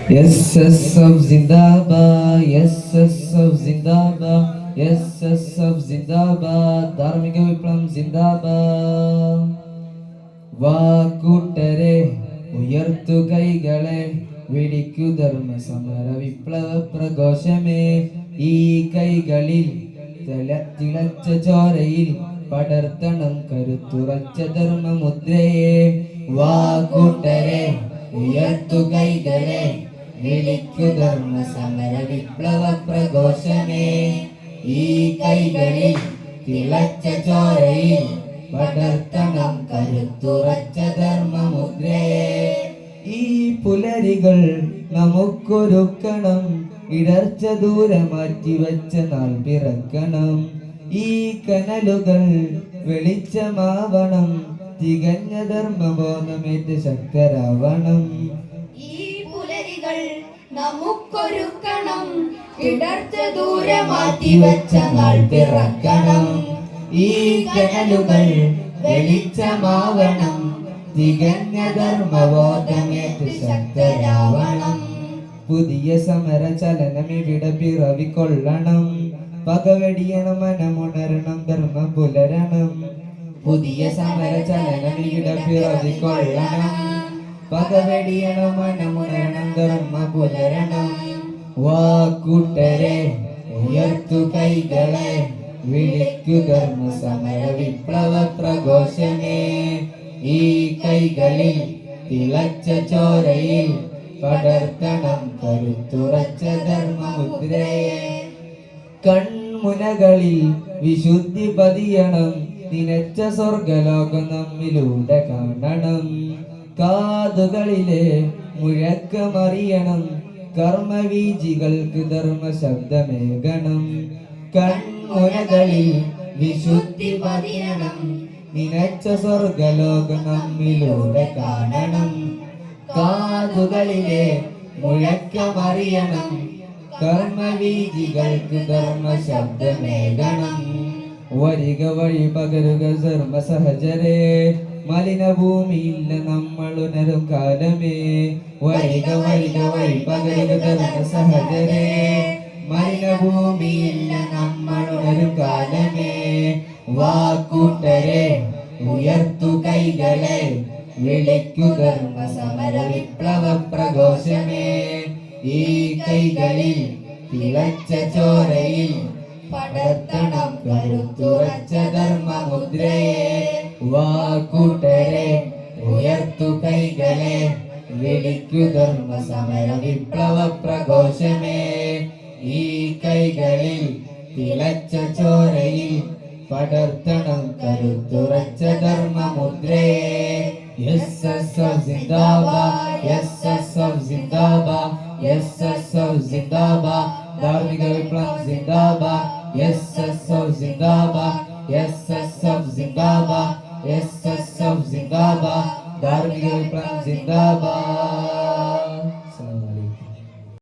SSF zindabad, SSF zindabad, SSF zindabad, ധാർമ്മിക വിപ്ലവം ജിന്ദാബാദ്. വാക്കൂട്ടരെ ഉയർത്തു കൈകളെ, വിളിക്കു ധർമ്മ സമര വിപ്ലവ പ്രഘോഷമേ. ഈ കൈകളിൽ തിളച്ച ചോരയിൽ പടർത്തണം കരുത്തുറച്ച ധർമ്മമുദ്രയെ. വാക്കൂട്ടരെ ഉയർത്തു കൈകളെ, വിളിക്കു ധർമ്മ സമര വിപ്ലവ പ്രഘോഷമേ. ഈ കൈകളിൽ തിളച്ച ചോരയിൽ പടർത്തണം കരുത്തുറച്ച ധർമ്മമുദ്രയെ. ഈ പുലരികൾ നമുക്കൊരുക്കണം, ഇടർച്ച ദൂരെ മാറ്റി വെച്ച നാൾ പിറക്കണം. ഈ കനലുകൾ വെളിച്ചമാവണം, തികഞ്ഞ ധർമ്മബോധമേറ്റ് ശക്തരാവണം. ഈ പുലരികൾ നമുക്കൊരുക്കണം, ഇടർച്ച ദൂരെ മാറ്റി വെച്ച നാൾ പിറക്കണം. ഈ കനലുകൾ വെളിച്ചമാവണം, തികഞ്ഞ ധർമ്മബോധമേറ്റ് ശക്തരാവണം. പുതിയ സമര ചലനം ഇവിടെ പിറവിക്കൊള്ളണം, പകവെടിയണം മനമുണരണം ധർമ്മം പുലരണം. പുതിയ സമര ചലനം ഇവിടെ പിറവിക്കൊള്ളണം, പകവെടിയണം മനമുണരണം ധർമ്മ പുലരണം. വാക്കൂട്ടരെ ഉയർത്തു കൈകളെ, വിളിക്കു ധർമ്മ സമര വിപ്ലവ പ്രഘോഷമേ. ഈ കൈകളിൽ തിളച്ച ചോരയിൽ പടർത്തണം കരുത്തുറച്ച ധർമ്മമുദ്രയെ. കൺമുനകളിൽ വിശുദ്ധി പതിയണം, നിനച്ച സ്വർഗലോകം നമ്മിലൂടെ കാണണം. കാതുകളിലെ മുഴക്കമറിയണം, കർമ്മവീജികൾക്ക് ധർമ്മ ശബ്ദമേകണം. കൺമുനകളിൽ വിശുദ്ധി പതിയണം, നിനച്ച സ്വർഗലോകം നമ്മിലൂടെ കാണണം. കാതുകളിലെ മുഴക്കമറിയണം, കർമ്മവീജികൾക്ക് ധർമ്മ ശബ്ദമേകണം. വരിക വഴി പകരുക ധർമ്മ സഹചരേ, മലിനഭൂമിയില്ല നമ്മൾ ഉണരും കാലമേ. വരിക വരിക വഴി പകരുക ധർമ്മ സഹചരേ, മലിനഭൂമിയില്ല നമ്മൾ ഉണരും കാലമേ. വാക്കൂട്ടരെ ഉയർത്തു കൈകളെ, വിളിക്കു ധർമ്മ സമര വിപ്ലവ പ്രഘോഷമേ. ഈ കൈകളിൽ തിളച്ച ചോരയിൽ പടർത്തണം കരുത്തുറച്ച ധർമ്മമുദ്രയെ. വാക്കൂട്ടരെ ഉയർത്തു കൈകളെ, വിളിക്കു ധർമ്മ സമര വിപ്ലവ പ്രഘോഷമേ. ഈ കൈകളിൽ തിളച്ച ചോരയിൽ പടർത്തണം കരുത്തുറച്ച ധർമ്മമുദ്രയെ. SSF zindabad, SSF zindabad, SSF zindabad, ധാർമ്മിക വിപ്ലവം zindabad. SSF zindabad, SSF zindabad, SSF zindabad, ധാർമ്മിക വിപ്ലവം ജിന്ദാബാദ്.